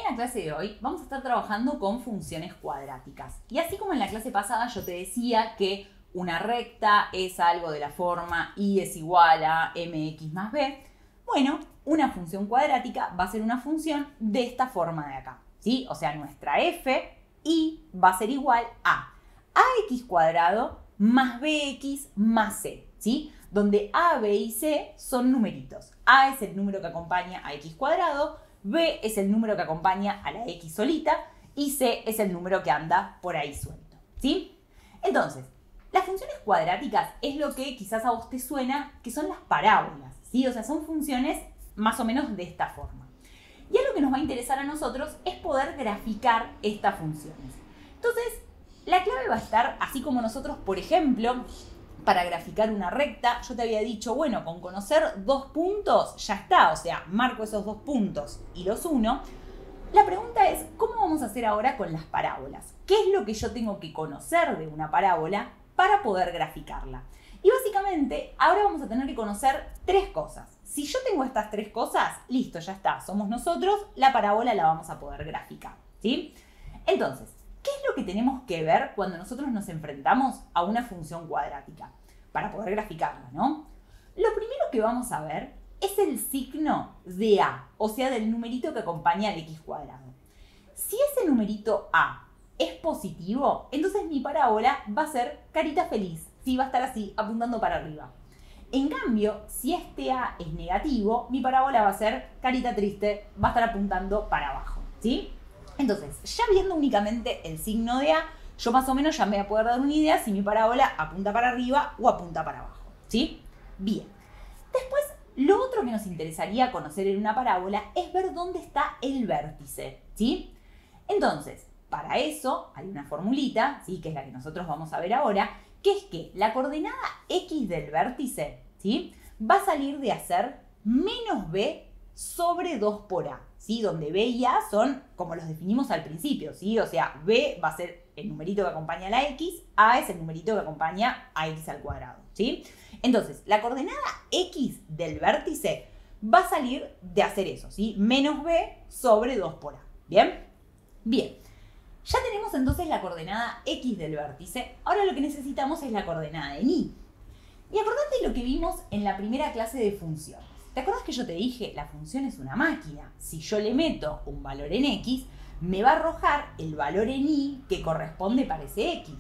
la clase de hoy vamos a estar trabajando con funciones cuadráticas. Y así como en la clase pasada yo te decía que una recta es algo de la forma y es igual a mx más b, bueno, una función cuadrática va a ser una función de esta forma de acá, ¿sí? O sea, nuestra f y va a ser igual a ax cuadrado más bx más c, ¿sí? Donde a, b y c son numeritos. A es el número que acompaña a x cuadrado, b es el número que acompaña a la x solita y c es el número que anda por ahí suelto, ¿sí? Entonces, las funciones cuadráticas es lo que quizás a vos te suena que son las parábolas, ¿sí? O sea, son funciones más o menos de esta forma. Y algo que nos va a interesar a nosotros es poder graficar estas funciones. Entonces, la clave va a estar, así como nosotros, por ejemplo, para graficar una recta, yo te había dicho, bueno, con conocer 2 puntos ya está, o sea, marco esos 2 puntos y los uno. La pregunta es, ¿cómo vamos a hacer ahora con las parábolas? ¿Qué es lo que yo tengo que conocer de una parábola para poder graficarla? Y básicamente, ahora vamos a tener que conocer 3 cosas. Si yo tengo estas 3 cosas, listo, ya está, somos nosotros, la parábola la vamos a poder graficar, ¿sí? Entonces, ¿qué es lo que tenemos que ver cuando nosotros nos enfrentamos a una función cuadrática? Para poder graficarla, ¿no? Lo primero que vamos a ver es el signo de a, o sea, del numerito que acompaña al x cuadrado. Si ese numerito a es positivo, entonces mi parábola va a ser carita feliz, ¿sí? Va a estar así, apuntando para arriba. En cambio, si este a es negativo, mi parábola va a ser carita triste, va a estar apuntando para abajo, ¿sí? Entonces, ya viendo únicamente el signo de a, yo más o menos ya me voy a poder dar una idea si mi parábola apunta para arriba o apunta para abajo, ¿sí? Bien. Después, lo otro que nos interesaría conocer en una parábola es ver dónde está el vértice, ¿sí? Entonces, para eso hay una formulita, ¿sí? Que es la que nosotros vamos a ver ahora, que es que la coordenada x del vértice, ¿sí? Va a salir de hacer menos b sobre 2 por a, ¿sí? Donde b y a son como los definimos al principio, ¿sí? O sea, b va a ser el numerito que acompaña a la x, a es el numerito que acompaña a x al cuadrado, ¿sí? Entonces, la coordenada x del vértice va a salir de hacer eso, ¿sí? Menos b sobre 2 por a, ¿bien? Bien. Ya tenemos entonces la coordenada x del vértice, ahora lo que necesitamos es la coordenada en y. Y acordate lo que vimos en la primera clase de funciones. ¿Te acuerdas que yo te dije, la función es una máquina? Si yo le meto un valor en x, me va a arrojar el valor en y que corresponde para ese x.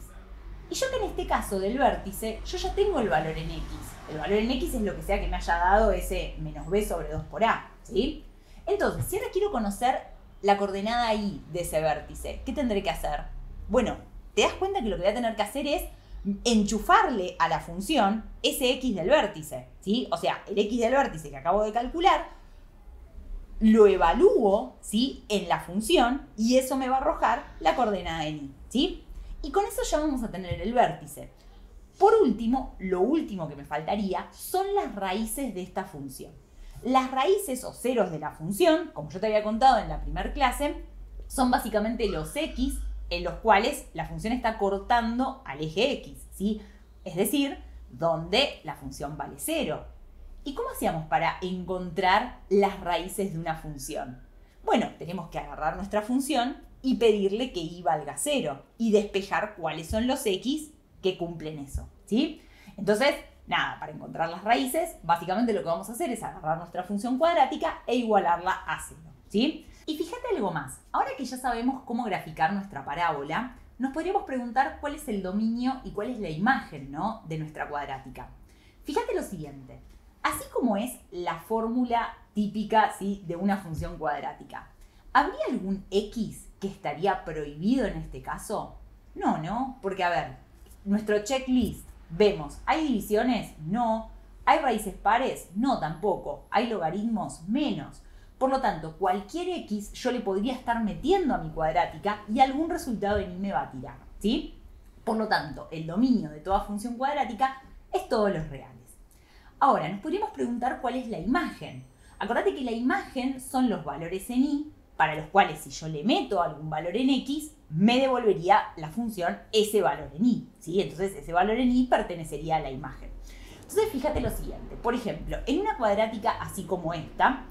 Y yo que en este caso del vértice, yo ya tengo el valor en x. El valor en x es lo que sea que me haya dado ese menos b sobre 2 por a, ¿sí? Entonces, si ahora quiero conocer la coordenada y de ese vértice, ¿qué tendré que hacer? Bueno, te das cuenta que lo que voy a tener que hacer es enchufarle a la función ese x del vértice, ¿sí? O sea, el x del vértice que acabo de calcular, lo evalúo, ¿sí? En la función y eso me va a arrojar la coordenada en y, ¿sí? Y con eso ya vamos a tener el vértice. Por último, lo último que me faltaría son las raíces de esta función. Las raíces o ceros de la función, como yo te había contado en la primera clase, son básicamente los x en los cuales la función está cortando al eje x, ¿sí? Es decir, donde la función vale 0. ¿Y cómo hacíamos para encontrar las raíces de una función? Bueno, tenemos que agarrar nuestra función y pedirle que y valga 0 y despejar cuáles son los x que cumplen eso, ¿sí? Entonces, nada, para encontrar las raíces, básicamente lo que vamos a hacer es agarrar nuestra función cuadrática e igualarla a 0, ¿sí? Y fíjate algo más, ahora que ya sabemos cómo graficar nuestra parábola, nos podríamos preguntar cuál es el dominio y cuál es la imagen, ¿no? De nuestra cuadrática. Fíjate lo siguiente, así como es la fórmula típica, ¿sí? De una función cuadrática, ¿habría algún x que estaría prohibido en este caso? No, ¿no? Porque a ver, nuestro checklist, vemos, ¿hay divisiones? No. ¿Hay raíces pares? No, tampoco. ¿Hay logaritmos? Menos. Por lo tanto, cualquier x yo le podría estar metiendo a mi cuadrática y algún resultado de y me va a tirar, ¿sí? Por lo tanto, el dominio de toda función cuadrática es todos los reales. Ahora, nos podríamos preguntar cuál es la imagen. Acordate que la imagen son los valores en y, para los cuales si yo le meto algún valor en x, me devolvería la función ese valor en y, ¿sí? Entonces ese valor en y pertenecería a la imagen. Entonces fíjate lo siguiente, por ejemplo, en una cuadrática así como esta,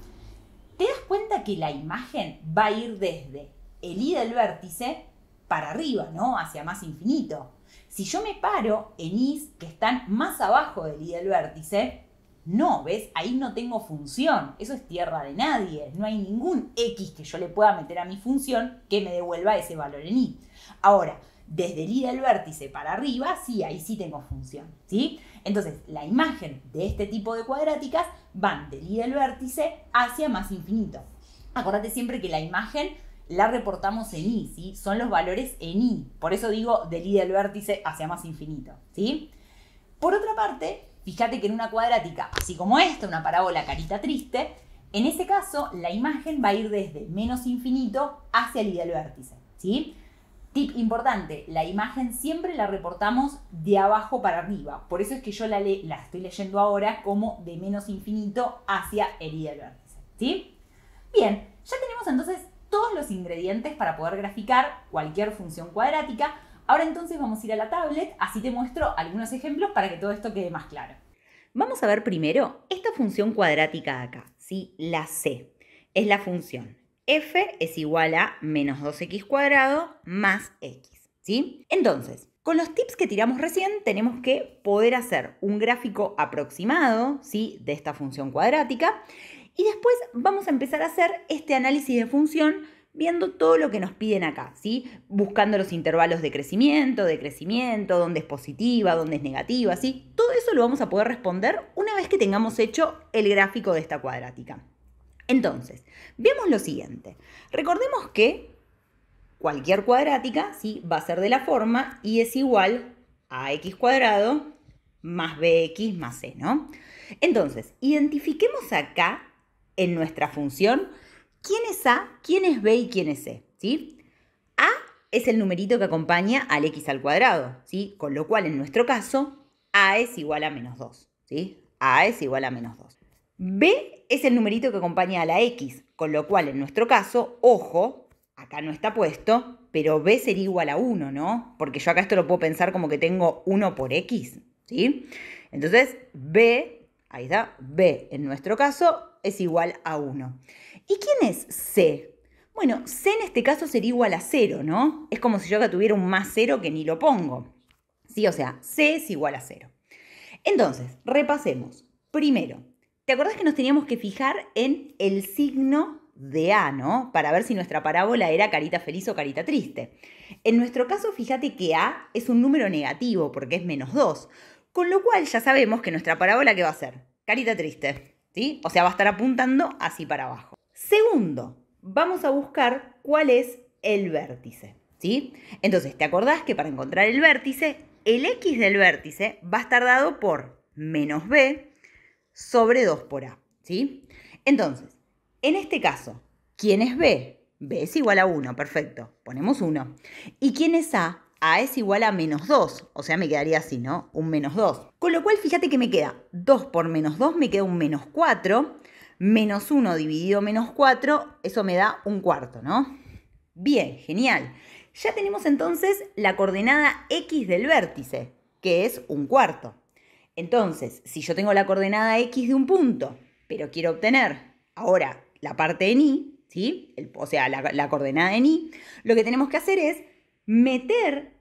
te das cuenta que la imagen va a ir desde el y del vértice para arriba, ¿no? Hacia más infinito. Si yo me paro en i's que están más abajo del y del vértice, no, ¿ves? Ahí no tengo función. Eso es tierra de nadie. No hay ningún x que yo le pueda meter a mi función que me devuelva ese valor en y. Ahora, desde el y del vértice para arriba, sí, ahí sí tengo función, ¿sí? Entonces, la imagen de este tipo de cuadráticas van del y del vértice hacia más infinito. Acordate siempre que la imagen la reportamos en y, ¿sí? Son los valores en y. Por eso digo del y del vértice hacia más infinito, ¿sí? Por otra parte, fíjate que en una cuadrática, así como esta, una parábola carita triste, en ese caso la imagen va a ir desde menos infinito hacia el y del vértice, ¿sí? Tip importante, la imagen siempre la reportamos de abajo para arriba. Por eso es que yo la estoy leyendo ahora como de menos infinito hacia el y del vértice, ¿sí? Bien, ya tenemos entonces todos los ingredientes para poder graficar cualquier función cuadrática. Ahora entonces vamos a ir a la tablet, así te muestro algunos ejemplos para que todo esto quede más claro. Vamos a ver primero esta función cuadrática de acá, ¿sí? La c. Es la función f es igual a menos 2x cuadrado más x, ¿sí? Entonces, con los tips que tiramos recién, tenemos que poder hacer un gráfico aproximado, ¿sí? De esta función cuadrática. Y después vamos a empezar a hacer este análisis de función viendo todo lo que nos piden acá, ¿sí? Buscando los intervalos de crecimiento, dónde es positiva, dónde es negativa, ¿sí? Todo eso lo vamos a poder responder una vez que tengamos hecho el gráfico de esta cuadrática. Entonces, veamos lo siguiente. Recordemos que cualquier cuadrática, ¿sí? Va a ser de la forma y es igual a x cuadrado más bx más c, ¿no? Entonces, identifiquemos acá en nuestra función quién es a, quién es b y quién es c, ¿sí? A es el numerito que acompaña al x al cuadrado, ¿sí? Con lo cual, en nuestro caso, a es igual a menos 2, ¿sí? A es igual a menos 2. B es el numerito que acompaña a la x, con lo cual, en nuestro caso, ojo, acá no está puesto, pero b sería igual a 1, ¿no? Porque yo acá esto lo puedo pensar como que tengo 1 por x, ¿sí? Entonces, b, ahí está, b en nuestro caso es igual a 1. ¿Y quién es c? Bueno, c en este caso sería igual a 0, ¿no? Es como si yo acá tuviera un más 0 que ni lo pongo. Sí, o sea, c es igual a 0. Entonces, repasemos. Primero, ¿te acordás que nos teníamos que fijar en el signo de a, ¿no? Para ver si nuestra parábola era carita feliz o carita triste. En nuestro caso, fíjate que a es un número negativo porque es menos 2. Con lo cual ya sabemos que nuestra parábola, ¿qué va a ser? Carita triste, ¿sí? O sea, va a estar apuntando así para abajo. Segundo, vamos a buscar cuál es el vértice, ¿sí? Entonces, ¿te acordás que para encontrar el vértice, el x del vértice va a estar dado por menos b sobre 2 por a, ¿sí? Entonces, en este caso, ¿quién es b? B es igual a 1, perfecto, ponemos 1. ¿Y quién es a? A es igual a menos 2, o sea, me quedaría así, ¿no? Un menos 2. Con lo cual, fíjate que me queda 2 por menos 2, me queda un menos 4. Menos 1 dividido menos 4, eso me da un cuarto, ¿no? Bien, genial. Ya tenemos entonces la coordenada x del vértice, que es un cuarto. Entonces, si yo tengo la coordenada x de un punto, pero quiero obtener ahora la parte en y, ¿sí? O sea, la coordenada en y, lo que tenemos que hacer es meter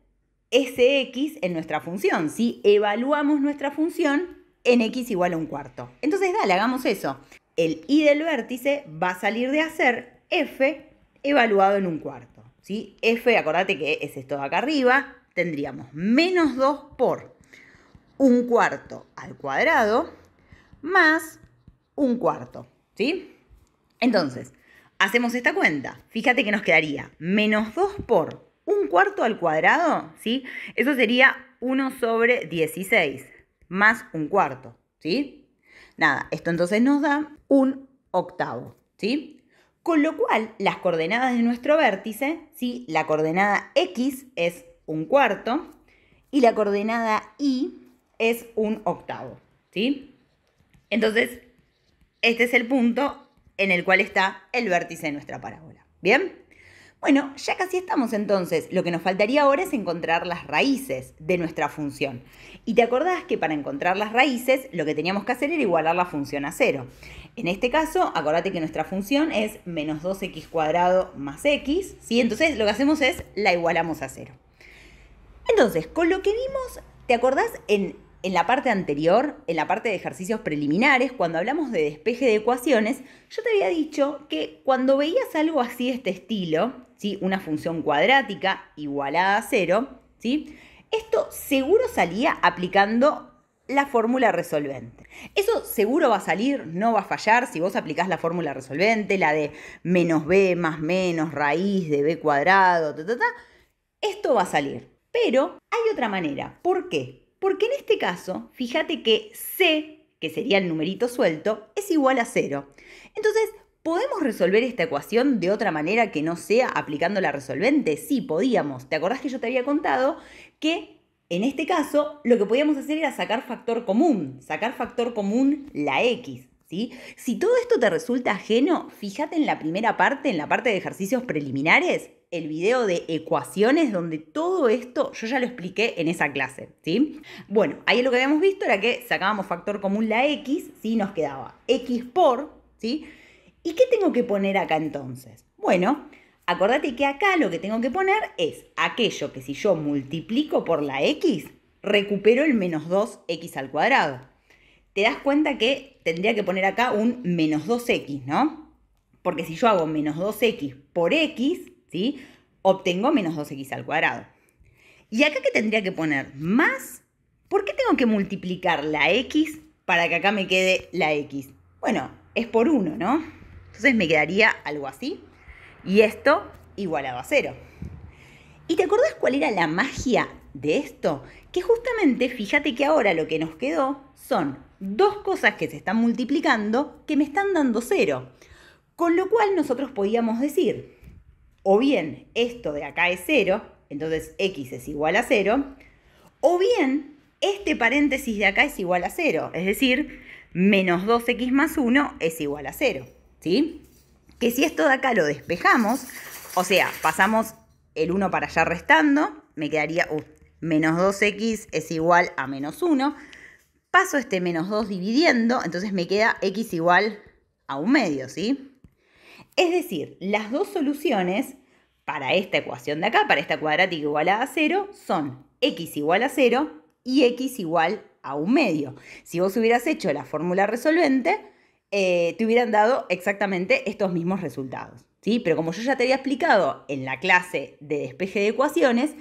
ese x en nuestra función, ¿sí? Evaluamos nuestra función en x igual a un cuarto. Entonces, dale, hagamos eso. El y del vértice va a salir de hacer f evaluado en un cuarto, ¿sí? F, acordate que es esto de acá arriba, tendríamos menos 2 por un cuarto al cuadrado más un cuarto, ¿sí? Entonces, hacemos esta cuenta. Fíjate que nos quedaría menos 2 por un cuarto al cuadrado, ¿sí? Eso sería 1 sobre 16 más un cuarto, ¿sí? Nada, esto entonces nos da un octavo, ¿sí? Con lo cual, las coordenadas de nuestro vértice, ¿sí? La coordenada x es un cuarto y la coordenada y es un octavo, ¿sí? Entonces, este es el punto en el cual está el vértice de nuestra parábola. ¿Bien? Bueno, ya casi estamos entonces. Lo que nos faltaría ahora es encontrar las raíces de nuestra función. Y te acordás que para encontrar las raíces lo que teníamos que hacer era igualar la función a 0. En este caso, acordate que nuestra función es menos 2x² más x, ¿sí? Entonces lo que hacemos es la igualamos a 0. Entonces, con lo que vimos, ¿te acordás en la parte anterior, en la parte de ejercicios preliminares, cuando hablamos de despeje de ecuaciones, yo te había dicho que cuando veías algo así de este estilo, ¿sí? Una función cuadrática igualada a 0, ¿sí? Esto seguro salía aplicando la fórmula resolvente. Eso seguro va a salir, no va a fallar si vos aplicás la fórmula resolvente, la de menos b más menos raíz de b cuadrado, esto va a salir. Pero hay otra manera. ¿Por qué? Porque en este caso, fíjate que c, que sería el numerito suelto, es igual a 0. Entonces, ¿podemos resolver esta ecuación de otra manera que no sea aplicando la resolvente? Sí, podíamos. ¿Te acordás que yo te había contado que en este caso lo que podíamos hacer era sacar factor común la x, ¿sí? Si todo esto te resulta ajeno, fíjate en la primera parte, en la parte de ejercicios preliminares, el video de ecuaciones donde todo esto yo ya lo expliqué en esa clase, ¿sí? Bueno, ahí lo que habíamos visto era que sacábamos factor común la x, ¿sí? Nos quedaba x por, ¿sí? ¿Y qué tengo que poner acá entonces? Bueno, acordate que acá lo que tengo que poner es aquello que si yo multiplico por la x, recupero el menos 2x². Te das cuenta que tendría que poner acá un menos 2x, ¿no? Porque si yo hago menos 2x por x, ¿sí? Obtengo menos 2x². ¿Y acá qué tendría que poner? Más. ¿Por qué tengo que multiplicar la x para que acá me quede la x? Bueno, es por 1, ¿no? Entonces me quedaría algo así. Y esto igualado a 0. ¿Y te acordás cuál era la magia de esto? Que justamente, fíjate que ahora lo que nos quedó son dos cosas que se están multiplicando que me están dando 0. Con lo cual nosotros podíamos decir, o bien esto de acá es 0, entonces x es igual a 0, o bien este paréntesis de acá es igual a 0, es decir, menos 2x más 1 es igual a 0, ¿sí? Que si esto de acá lo despejamos, o sea, pasamos el 1 para allá restando, me quedaría menos 2x es igual a menos 1, paso este menos 2 dividiendo, entonces me queda x igual a 1/2, ¿sí? Es decir, las dos soluciones para esta ecuación de acá, para esta cuadrática igualada a 0, son x igual a 0 y x igual a 1/2. Si vos hubieras hecho la fórmula resolvente, te hubieran dado exactamente estos mismos resultados, ¿sí? Pero como yo ya te había explicado en la clase de despeje de ecuaciones,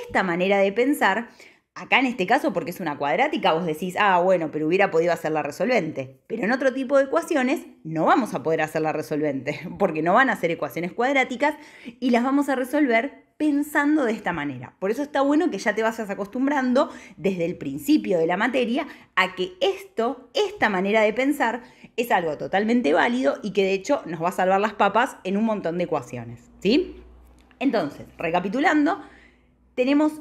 esta manera de pensar, acá en este caso porque es una cuadrática, vos decís, bueno, pero hubiera podido hacer la resolvente. Pero en otro tipo de ecuaciones no vamos a poder hacer la resolvente, porque no van a ser ecuaciones cuadráticas y las vamos a resolver pensando de esta manera. Por eso está bueno que ya te vayas acostumbrando desde el principio de la materia a que esta manera de pensar, es algo totalmente válido y que de hecho nos va a salvar las papas en un montón de ecuaciones, ¿sí? Entonces, recapitulando, tenemos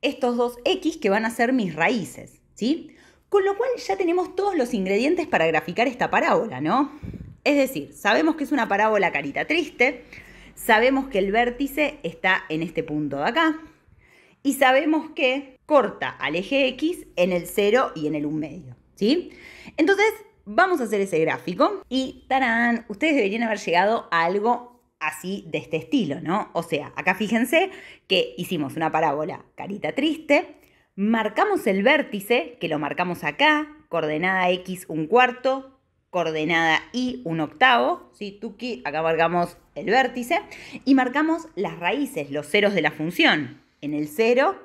estos dos x que van a ser mis raíces, ¿sí? Con lo cual ya tenemos todos los ingredientes para graficar esta parábola, ¿no? Es decir, sabemos que es una parábola carita triste, sabemos que el vértice está en este punto de acá y sabemos que corta al eje x en el 0 y en el 1/2, ¿sí? Entonces, vamos a hacer ese gráfico y ¡tarán! Ustedes deberían haber llegado a algo así de este estilo, ¿no? O sea, acá fíjense que hicimos una parábola carita triste, marcamos el vértice, que lo marcamos acá, coordenada x 1/4, coordenada y 1/8, ¿sí? Tuki, acá marcamos el vértice, y marcamos las raíces, los ceros de la función, en el 0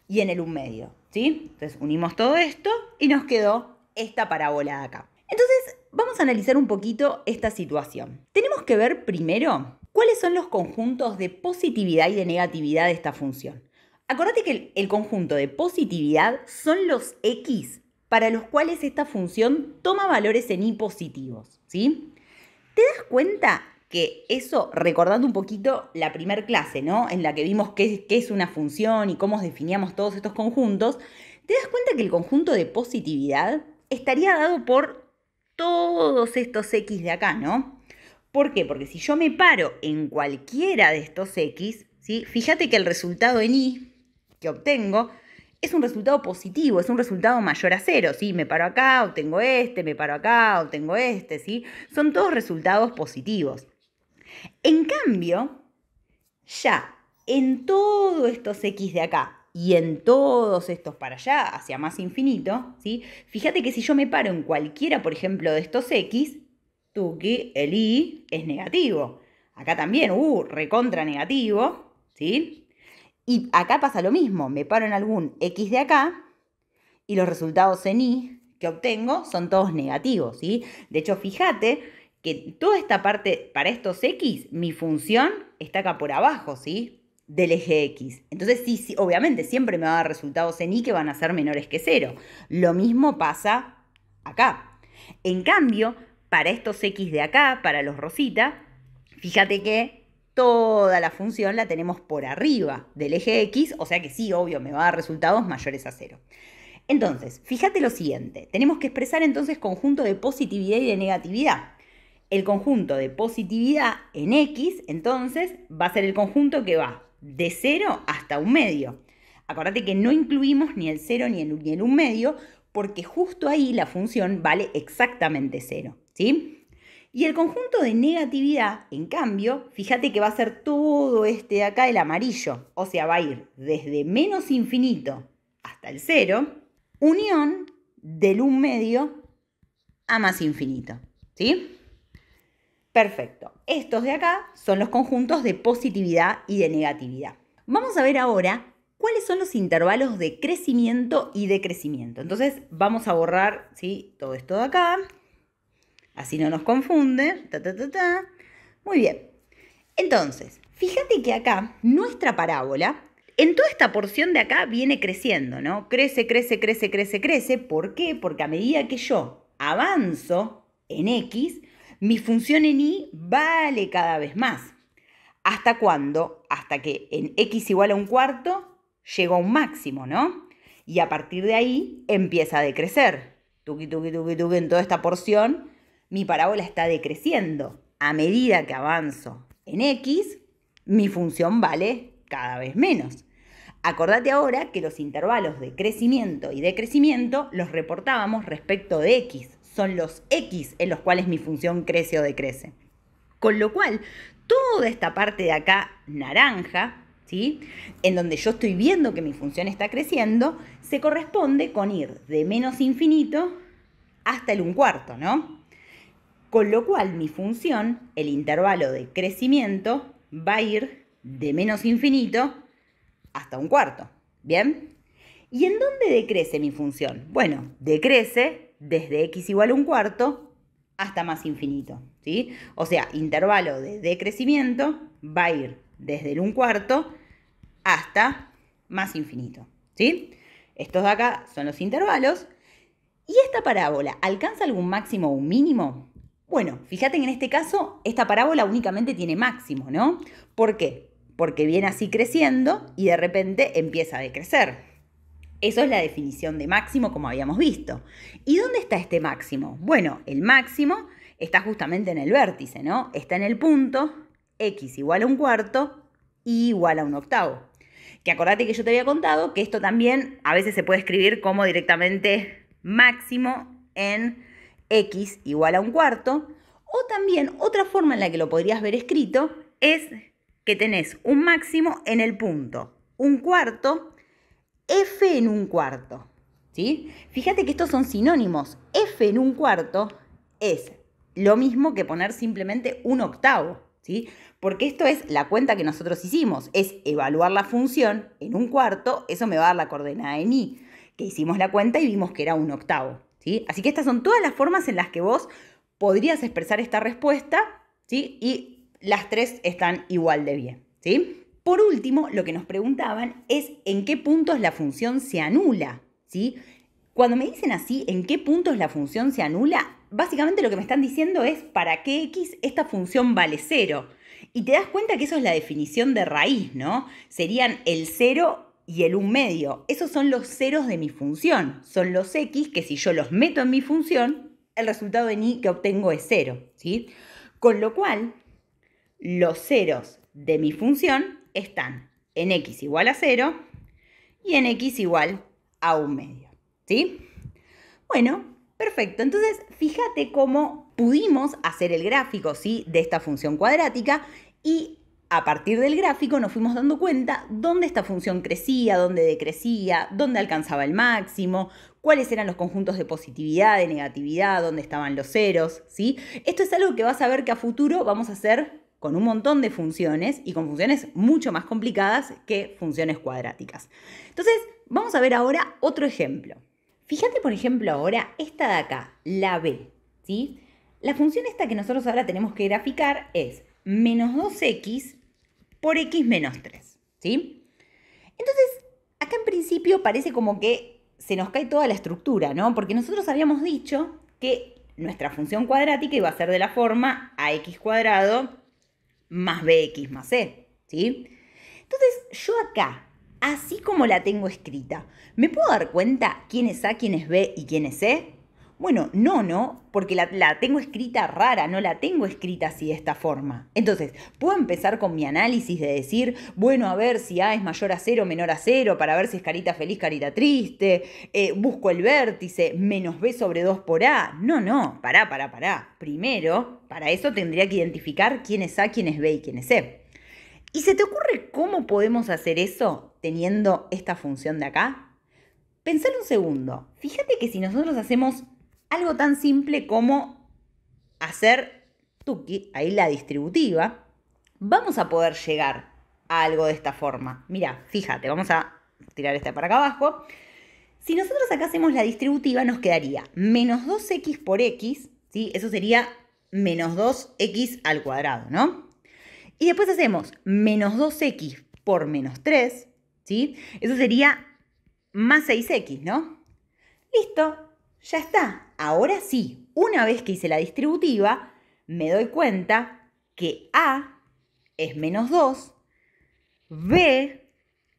y en el 1/2, ¿sí? Entonces unimos todo esto y nos quedó esta parábola de acá. Entonces, vamos a analizar un poquito esta situación. Tenemos que ver primero cuáles son los conjuntos de positividad y de negatividad de esta función. Acordate que el conjunto de positividad son los x para los cuales esta función toma valores en y positivos, ¿sí? ¿Te das cuenta que eso, recordando un poquito la primer clase, ¿no? En la que vimos qué es una función y cómo definíamos todos estos conjuntos, te das cuenta que el conjunto de positividad estaría dado por todos estos x de acá, ¿no? ¿Por qué? Porque si yo me paro en cualquiera de estos x, ¿sí? Fíjate que el resultado en y que obtengo es un resultado positivo, es un resultado mayor a 0, ¿sí? Me paro acá, obtengo este, me paro acá, obtengo este, ¿sí? Son todos resultados positivos. En cambio, ya en todos estos x de acá y en todos estos para allá, hacia más infinito, ¿sí? Fíjate que si yo me paro en cualquiera, por ejemplo, de estos x, tuki, el y es negativo. Acá también, recontra negativo, ¿sí? Y acá pasa lo mismo, me paro en algún x de acá y los resultados en y que obtengo son todos negativos, ¿sí? De hecho, fíjate que toda esta parte, para estos x, mi función está acá por abajo, ¿sí? Del eje x. Entonces, sí, obviamente, siempre me va a dar resultados en y que van a ser menores que 0. Lo mismo pasa acá. En cambio, para estos x de acá, para los rosita, fíjate que toda la función la tenemos por arriba del eje x, o sea que sí, obvio, me va a dar resultados mayores a 0. Entonces, fíjate lo siguiente, tenemos que expresar entonces conjunto de positividad y de negatividad. El conjunto de positividad en x, entonces, va a ser el conjunto que va de 0 hasta 1/2. Acordate que no incluimos ni el 0 ni el 1/2, porque justo ahí la función vale exactamente 0, ¿sí? Y el conjunto de negatividad, en cambio, fíjate que va a ser todo este de acá, el amarillo. O sea, va a ir desde menos infinito hasta el 0, unión del 1/2 a más infinito, ¿sí? Perfecto. Estos de acá son los conjuntos de positividad y de negatividad. Vamos a ver ahora cuáles son los intervalos de crecimiento y decrecimiento. Entonces vamos a borrar, ¿sí?, todo esto de acá. Así no nos confunde. Muy bien. Entonces, fíjate que acá nuestra parábola, en toda esta porción de acá viene creciendo, ¿no? Crece, crece, crece, crece, crece. ¿Por qué? Porque a medida que yo avanzo en x, mi función en y vale cada vez más. ¿Hasta cuándo? Hasta que en x igual a 1/4 llegó a un máximo, ¿no? Y a partir de ahí empieza a decrecer. Tuqui, tuqui, tuqui, tuqui, en toda esta porción mi parábola está decreciendo. A medida que avanzo en x, mi función vale cada vez menos. Acordate ahora que los intervalos de crecimiento y decrecimiento los reportábamos respecto de x. Son los x en los cuales mi función crece o decrece. Con lo cual, toda esta parte de acá naranja, ¿sí?, en donde yo estoy viendo que mi función está creciendo, se corresponde con ir de menos infinito hasta el 1/4, ¿no? Con lo cual, mi función, el intervalo de crecimiento, va a ir de menos infinito hasta 1/4. ¿Bien? ¿Y en dónde decrece mi función? Bueno, decrece desde x igual a 1/4 hasta más infinito, ¿sí? O sea, intervalo de decrecimiento va a ir desde el 1/4 hasta más infinito, ¿sí? Estos de acá son los intervalos. ¿Y esta parábola alcanza algún máximo o un mínimo? Bueno, fíjate que en este caso esta parábola únicamente tiene máximo, ¿no? ¿Por qué? Porque viene así creciendo y de repente empieza a decrecer. Eso es la definición de máximo, como habíamos visto. ¿Y dónde está este máximo? Bueno, el máximo está justamente en el vértice, ¿no? Está en el punto x igual a 1/4 y igual a 1/8. Que acordate que yo te había contado que esto también a veces se puede escribir como directamente máximo en x igual a 1/4. O también otra forma en la que lo podrías ver escrito es que tenés un máximo en el punto 1/4 f en 1/4, ¿sí? Fíjate que estos son sinónimos. F en 1/4 es lo mismo que poner simplemente 1/8, ¿sí? Porque esto es la cuenta que nosotros hicimos. Es evaluar la función en 1/4, eso me va a dar la coordenada en y, que hicimos la cuenta y vimos que era 1/8, ¿sí? Así que estas son todas las formas en las que vos podrías expresar esta respuesta, ¿sí? Y las tres están igual de bien, ¿sí? Por último, lo que nos preguntaban es en qué puntos la función se anula, ¿sí? Cuando me dicen así, en qué puntos la función se anula, básicamente lo que me están diciendo es para qué x esta función vale 0. Y te das cuenta que eso es la definición de raíz, ¿no? Serían el 0 y el 1/2. Esos son los ceros de mi función. Son los x que si yo los meto en mi función, el resultado en y que obtengo es 0, ¿sí? Con lo cual, los ceros de mi función están en x igual a 0 y en x igual a 1/2. ¿Sí? Bueno, perfecto. Entonces, fíjate cómo pudimos hacer el gráfico, ¿sí?, de esta función cuadrática, y a partir del gráfico nos fuimos dando cuenta dónde esta función crecía, dónde decrecía, dónde alcanzaba el máximo, cuáles eran los conjuntos de positividad, de negatividad, dónde estaban los ceros, ¿sí? Esto es algo que vas a ver que a futuro vamos a hacer con un montón de funciones y con funciones mucho más complicadas que funciones cuadráticas. Entonces, vamos a ver ahora otro ejemplo. Fíjate, por ejemplo, ahora esta de acá, la b, ¿sí? La función esta que nosotros ahora tenemos que graficar es menos 2x por x menos 3, ¿sí? Entonces, acá en principio parece como que se nos cae toda la estructura, ¿no? Porque nosotros habíamos dicho que nuestra función cuadrática iba a ser de la forma ax cuadrado más bx más c, ¿sí? Entonces, yo acá, así como la tengo escrita, ¿me puedo dar cuenta quién es a, quién es b y quién es c? Bueno, no, porque la tengo escrita rara, no la tengo escrita así de esta forma. Entonces, puedo empezar con mi análisis de decir, bueno, a ver si a es mayor a 0 o menor a 0, para ver si es carita feliz, carita triste, busco el vértice, menos b sobre 2 por a. No, pará. Primero, para eso tendría que identificar quién es a, quién es b y quién es c. ¿Y se te ocurre cómo podemos hacer eso teniendo esta función de acá? Pensalo un segundo. Fíjate que si nosotros hacemos algo tan simple como hacer tuki, ahí la distributiva, vamos a poder llegar a algo de esta forma. Mira, fíjate, vamos a tirar esta para acá abajo. Si nosotros acá hacemos la distributiva, nos quedaría menos 2x por x, ¿sí? Eso sería menos 2x al cuadrado, ¿no? Y después hacemos menos 2x por menos 3, ¿sí? Eso sería más 6x, ¿no? Listo, ya está. Ahora sí, una vez que hice la distributiva, me doy cuenta que a es menos 2, b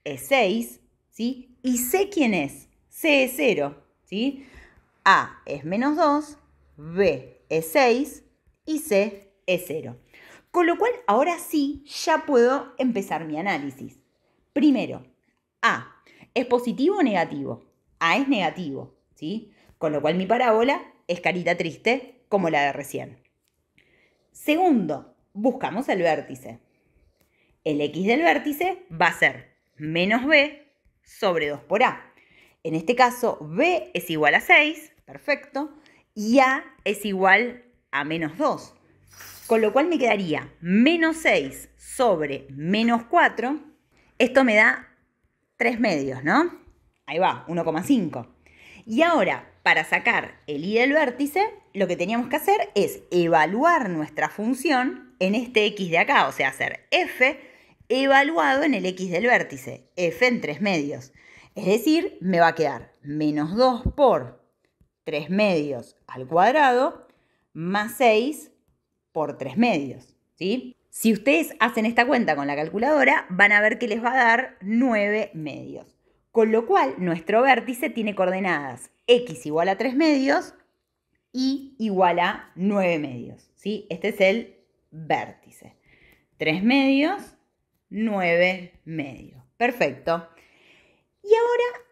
es 6, ¿sí? Y c, ¿quién es? C es 0, ¿sí? A es menos 2, b es 6 y c es 0. Con lo cual, ahora sí, ya puedo empezar mi análisis. Primero, a, ¿es positivo o negativo? A es negativo, ¿sí? Con lo cual mi parábola es carita triste, como la de recién. Segundo, buscamos el vértice. El x del vértice va a ser menos b sobre 2 por a. En este caso, b es igual a 6, perfecto, y a es igual a menos 2. Con lo cual me quedaría menos 6 sobre menos 4. Esto me da 3 medios, ¿no? Ahí va, 1,5. Y ahora, para sacar el y del vértice, lo que teníamos que hacer es evaluar nuestra función en este x de acá, o sea, hacer f evaluado en el x del vértice, f en 3 medios. Es decir, me va a quedar menos 2 por 3 medios al cuadrado más 6 por 3 medios, ¿sí? Si ustedes hacen esta cuenta con la calculadora, van a ver que les va a dar 9 medios. Con lo cual, nuestro vértice tiene coordenadas x igual a 3 medios y igual a 9 medios, ¿sí? Este es el vértice. 3 medios, 9 medios. Perfecto. Y ahora,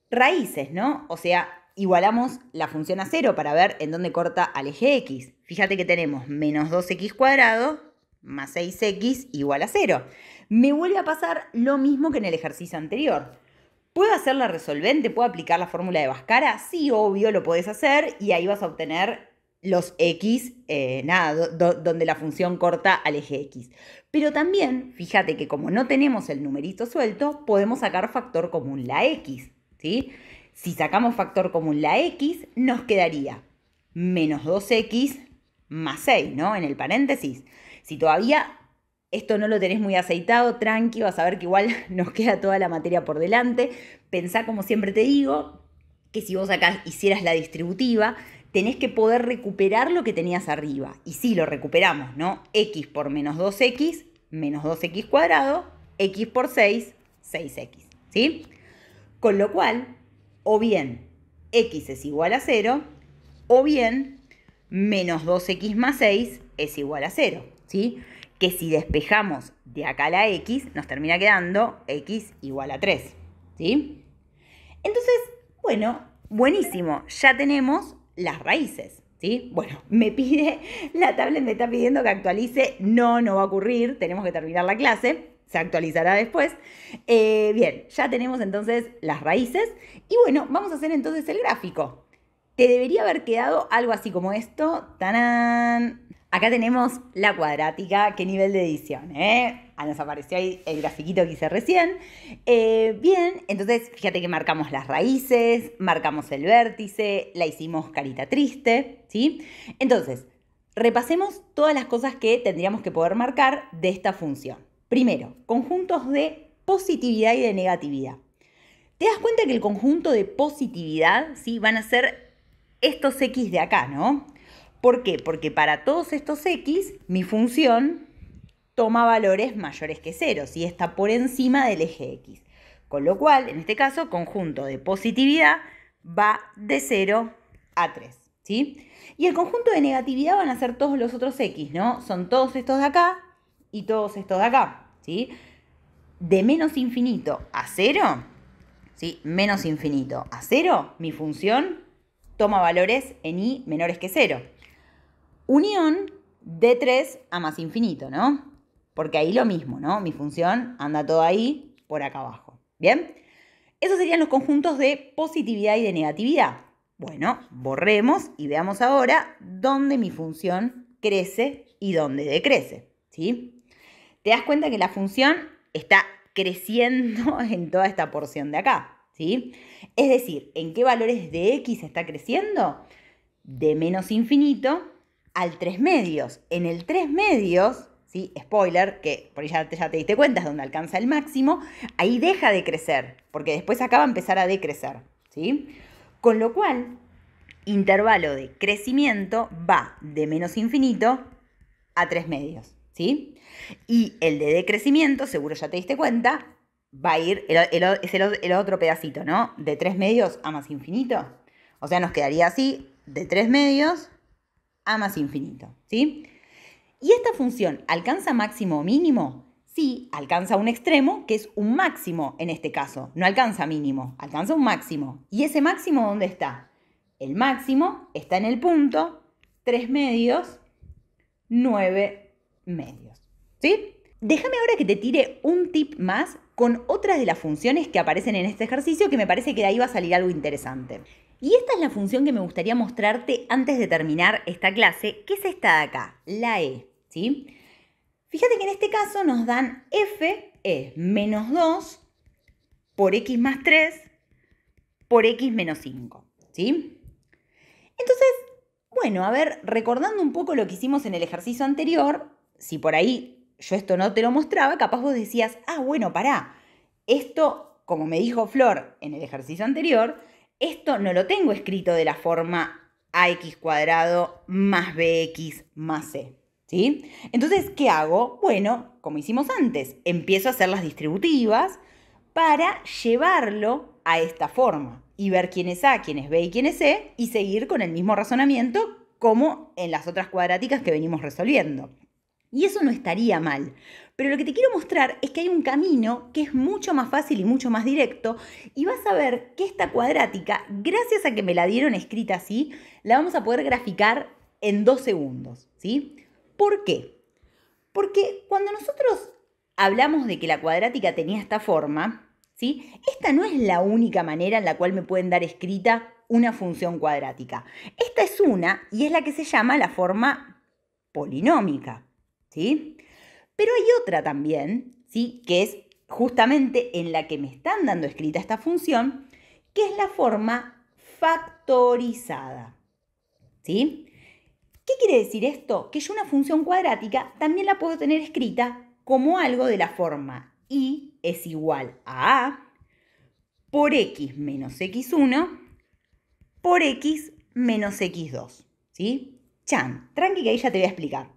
raíces, ¿no? O sea, igualamos la función a 0 para ver en dónde corta al eje x. Fíjate que tenemos menos 2x cuadrado más 6x igual a 0. Me vuelve a pasar lo mismo que en el ejercicio anterior. ¿Puedo hacer la resolvente? ¿Puedo aplicar la fórmula de Bhaskara? Sí, obvio, lo podés hacer y ahí vas a obtener los x, donde la función corta al eje x. Pero también, fíjate que como no tenemos el numerito suelto, podemos sacar factor común la x, ¿sí? Si sacamos factor común la x, nos quedaría menos 2x más 6, ¿no? En el paréntesis. Si todavía esto no lo tenés muy aceitado, tranqui, vas a ver que igual nos queda toda la materia por delante. Pensá, como siempre te digo, que si vos acá hicieras la distributiva, tenés que poder recuperar lo que tenías arriba. Y sí, lo recuperamos, ¿no? X por menos 2x, menos 2x cuadrado, x por 6, 6x, ¿sí? Con lo cual, o bien x es igual a 0, o bien menos 2x más 6 es igual a 0, ¿sí? Que si despejamos de acá la x, nos termina quedando x igual a 3, ¿sí? Entonces, bueno, buenísimo, ya tenemos las raíces, ¿sí? Bueno, la tablet me está pidiendo que actualice, no va a ocurrir, tenemos que terminar la clase, se actualizará después. Bien, ya tenemos entonces las raíces y bueno, vamos a hacer entonces el gráfico. Te debería haber quedado algo así como esto. ¡Tarán! Acá tenemos la cuadrática. ¿Qué nivel de edición? Nos apareció ahí el grafiquito que hice recién. Bien, entonces fíjate que marcamos las raíces, marcamos el vértice, la hicimos carita triste, ¿sí? Entonces, repasemos todas las cosas que tendríamos que poder marcar de esta función. Primero, conjuntos de positividad y de negatividad. ¿Te das cuenta que el conjunto de positividad, ¿sí? Van a ser estos x de acá, ¿no? ¿Por qué? Porque para todos estos x, mi función toma valores mayores que 0, ¿sí? Está por encima del eje x. Con lo cual, en este caso, conjunto de positividad va de 0 a 3, ¿sí? Y el conjunto de negatividad van a ser todos los otros x, ¿no? Son todos estos de acá y todos estos de acá, ¿sí? De menos infinito a 0, ¿sí? Menos infinito a 0, mi función toma valores en i menores que 0. Unión de 3 a más infinito, ¿no? Porque ahí lo mismo, ¿no? Mi función anda todo ahí por acá abajo. ¿Bien? Esos serían los conjuntos de positividad y de negatividad. Bueno, borremos y veamos ahora dónde mi función crece y dónde decrece, ¿sí? Te das cuenta que la función está creciendo en toda esta porción de acá, ¿sí? Es decir, ¿en qué valores de x está creciendo? De menos infinito al 3 medios. En el 3 medios, ¿sí? Spoiler, que por ahí ya te diste cuenta, es donde alcanza el máximo, ahí deja de crecer, porque después acá va a empezar a decrecer, ¿sí? Con lo cual, intervalo de crecimiento va de menos infinito a 3 medios, ¿sí? Y el de decrecimiento, seguro ya te diste cuenta, va a ir, es el otro pedacito, ¿no? De 3 medios a más infinito. O sea, nos quedaría así, de 3 medios a más infinito, ¿sí? ¿Y esta función alcanza máximo o mínimo? Sí, alcanza un extremo, que es un máximo en este caso. No alcanza mínimo, alcanza un máximo. ¿Y ese máximo dónde está? El máximo está en el punto 3 medios, 9 medios, ¿sí? Déjame ahora que te tire un tip más con otras de las funciones que aparecen en este ejercicio que me parece que de ahí va a salir algo interesante. Y esta es la función que me gustaría mostrarte antes de terminar esta clase, que es esta de acá, la e, ¿sí? Fíjate que en este caso nos dan f es menos 2 por x más 3 por x menos 5, ¿sí? Entonces, bueno, a ver, recordando un poco lo que hicimos en el ejercicio anterior, si por ahí yo esto no te lo mostraba, capaz vos decías, bueno, pará, esto, como me dijo Flor en el ejercicio anterior, esto no lo tengo escrito de la forma ax cuadrado más bx más c, ¿sí? Entonces, ¿qué hago? Bueno, como hicimos antes, empiezo a hacer las distributivas para llevarlo a esta forma y ver quién es a, quién es b y quién es c y seguir con el mismo razonamiento como en las otras cuadráticas que venimos resolviendo. Y eso no estaría mal. Pero lo que te quiero mostrar es que hay un camino que es mucho más fácil y mucho más directo y vas a ver que esta cuadrática, gracias a que me la dieron escrita así, la vamos a poder graficar en 2 segundos, ¿sí? ¿Por qué? Porque cuando nosotros hablamos de que la cuadrática tenía esta forma, ¿sí? Esta no es la única manera en la cual me pueden dar escrita una función cuadrática. Esta es una y es la que se llama la forma polinómica, ¿sí? Pero hay otra también, ¿sí? Que es justamente en la que me están dando escrita esta función, que es la forma factorizada, ¿sí? ¿Qué quiere decir esto? Que yo una función cuadrática también la puedo tener escrita como algo de la forma y es igual a por x menos x1 por x menos x2, ¿sí? Chan, tranqui que ahí ya te voy a explicar.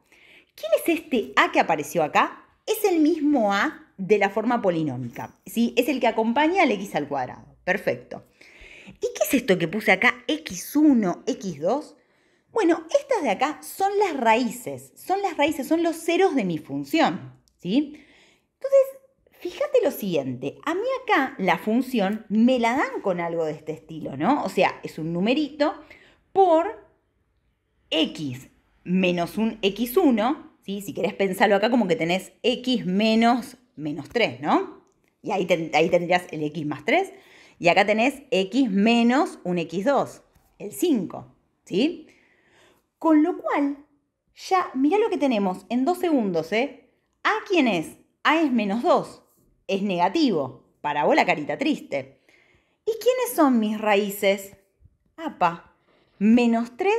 ¿Quién es este a que apareció acá? Es el mismo a de la forma polinómica, ¿sí? Es el que acompaña al x al cuadrado. Perfecto. ¿Y qué es esto que puse acá? x1, x2. Bueno, estas de acá son las raíces, son los ceros de mi función, ¿sí? Entonces, fíjate lo siguiente, a mí acá la función me la dan con algo de este estilo, ¿no? O sea, es un numerito por x menos un x1, ¿sí? Si querés pensarlo acá como que tenés x menos 3, ¿no? Y ahí tendrías el x más 3. Y acá tenés x menos un x2, el 5, ¿sí? Con lo cual, ya, mirá lo que tenemos en 2 segundos, ¿eh? ¿A quién es? A es menos 2, es negativo, parábola carita triste. ¿Y quiénes son mis raíces? Apa, menos 3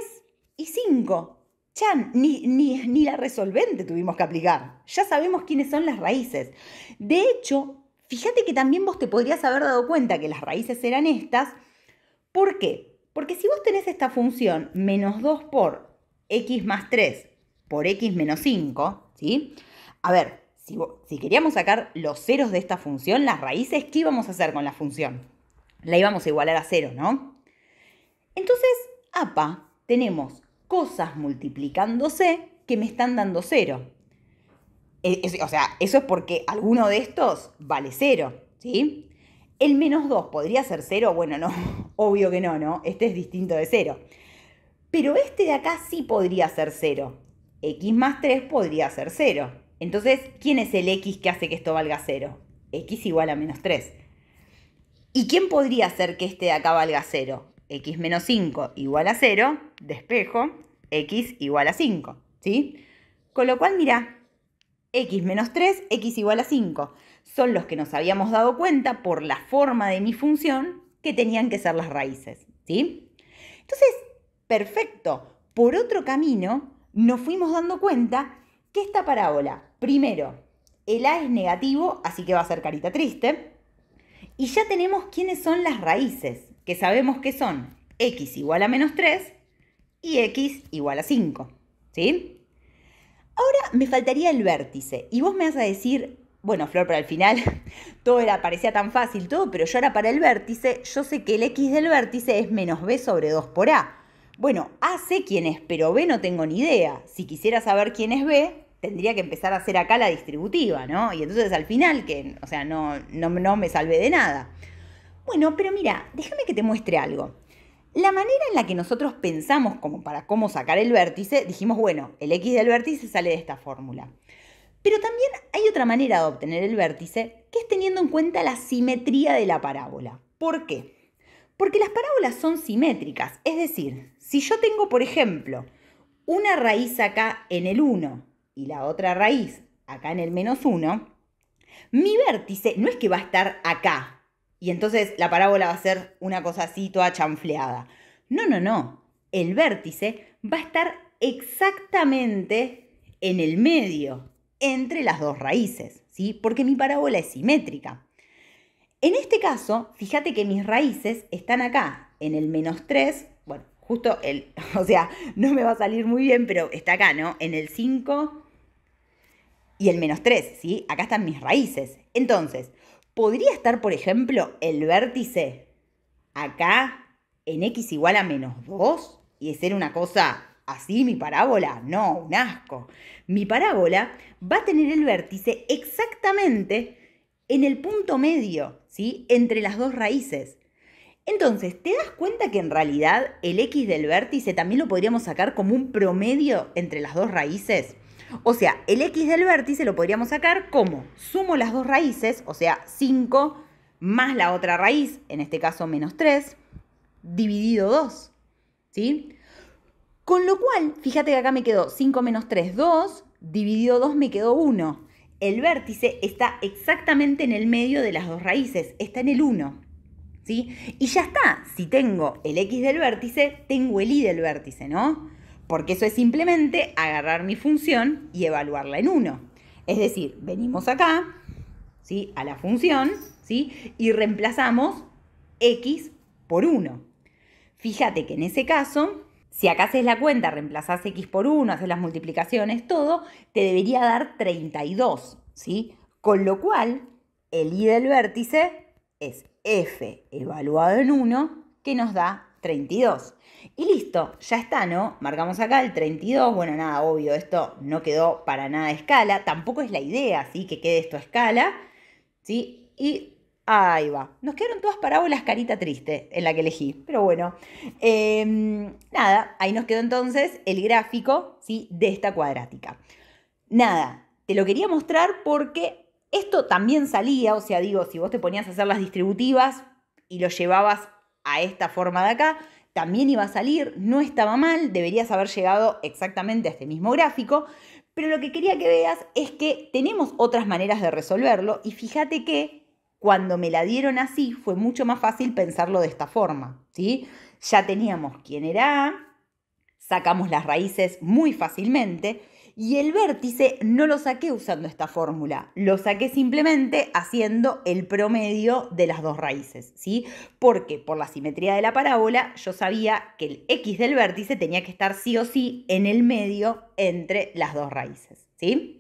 y 5. Ya, ni la resolvente tuvimos que aplicar. Ya sabemos quiénes son las raíces. De hecho, fíjate que también vos te podrías haber dado cuenta que las raíces eran estas. ¿Por qué? Porque si vos tenés esta función menos 2 por x más 3 por x menos 5, ¿sí? A ver, si queríamos sacar los ceros de esta función, las raíces, ¿qué íbamos a hacer con la función? La íbamos a igualar a 0, ¿no? Entonces, apa, tenemos cosas multiplicándose que me están dando 0. O sea, eso es porque alguno de estos vale 0, ¿sí? El menos 2 podría ser 0, bueno, no, obvio que no, ¿no? Este es distinto de 0. Pero este de acá sí podría ser 0. X más 3 podría ser 0. Entonces, ¿quién es el x que hace que esto valga 0? X igual a menos 3. ¿Y quién podría hacer que este de acá valga 0? X menos 5 igual a 0, despejo, x igual a 5, ¿sí? Con lo cual, mira, x menos 3, x igual a 5. Son los que nos habíamos dado cuenta por la forma de mi función que tenían que ser las raíces, ¿sí? Entonces, perfecto. Por otro camino, nos fuimos dando cuenta que esta parábola, primero, el a es negativo, así que va a ser carita triste. Y ya tenemos quiénes son las raíces, que sabemos que son x igual a menos 3 y x igual a 5, ¿sí? Ahora me faltaría el vértice. Y vos me vas a decir, bueno, Flor, pero al final todo parecía tan fácil todo, pero yo ahora para el vértice, yo sé que el x del vértice es menos b sobre 2 por a. Bueno, a sé quién es, pero b no tengo ni idea. Si quisiera saber quién es b, tendría que empezar a hacer acá la distributiva, ¿no? Y entonces al final, o sea, no me salvé de nada. Bueno, pero mira, déjame que te muestre algo. La manera en la que nosotros pensamos como para cómo sacar el vértice, dijimos, bueno, el x del vértice sale de esta fórmula. Pero también hay otra manera de obtener el vértice, que es teniendo en cuenta la simetría de la parábola. ¿Por qué? Porque las parábolas son simétricas. Es decir, si yo tengo, por ejemplo, una raíz acá en el 1 y la otra raíz acá en el menos 1, mi vértice no es que va a estar acá. Y entonces la parábola va a ser una cosa así toda chanfleada. No. El vértice va a estar exactamente en el medio, entre las dos raíces, ¿sí? Porque mi parábola es simétrica. En este caso, fíjate que mis raíces están acá, en el menos 3, bueno, justo o sea, no me va a salir muy bien, pero está acá, ¿no? En el 5 y el menos 3, ¿sí? Acá están mis raíces. Entonces, ¿podría estar, por ejemplo, el vértice acá en x igual a menos 2 y de ser una cosa así mi parábola? No, un asco. Mi parábola va a tener el vértice exactamente en el punto medio, ¿sí? Entre las dos raíces. Entonces, ¿te das cuenta que en realidad el x del vértice también lo podríamos sacar como un promedio entre las dos raíces? O sea, el x del vértice lo podríamos sacar como sumo las dos raíces, o sea, 5 más la otra raíz, en este caso menos 3, dividido 2, ¿sí? Con lo cual, fíjate que acá me quedó 5 menos 3, 2, dividido 2 me quedó 1. El vértice está exactamente en el medio de las dos raíces, está en el 1, ¿sí? Y ya está, si tengo el x del vértice, tengo el y del vértice, ¿no? Porque eso es simplemente agarrar mi función y evaluarla en 1. Es decir, venimos acá, ¿sí? A la función, ¿sí? Y reemplazamos x por 1. Fíjate que en ese caso, si acá haces la cuenta, reemplazás x por 1, haces las multiplicaciones, todo, te debería dar 32, ¿sí? Con lo cual, el y del vértice es f evaluado en 1, que nos da 32. Y listo, ya está, ¿no? Marcamos acá el 32. Bueno, nada, obvio, esto no quedó para nada a escala. Tampoco es la idea, ¿sí? Que quede esto a escala, ¿sí? Y ahí va. Nos quedaron todas parábolas carita triste en la que elegí. Pero bueno, nada, ahí nos quedó entonces el gráfico, ¿sí? De esta cuadrática. Nada, te lo quería mostrar porque esto también salía, o sea, digo, si vos te ponías a hacer las distributivas y lo llevabas a esta forma de acá, también iba a salir, no estaba mal, deberías haber llegado exactamente a este mismo gráfico, pero lo que quería que veas es que tenemos otras maneras de resolverlo y fíjate que cuando me la dieron así fue mucho más fácil pensarlo de esta forma, ¿sí? Ya teníamos quién era A, sacamos las raíces muy fácilmente y el vértice no lo saqué usando esta fórmula, lo saqué simplemente haciendo el promedio de las dos raíces, ¿sí? Porque por la simetría de la parábola yo sabía que el x del vértice tenía que estar sí o sí en el medio entre las dos raíces, ¿sí?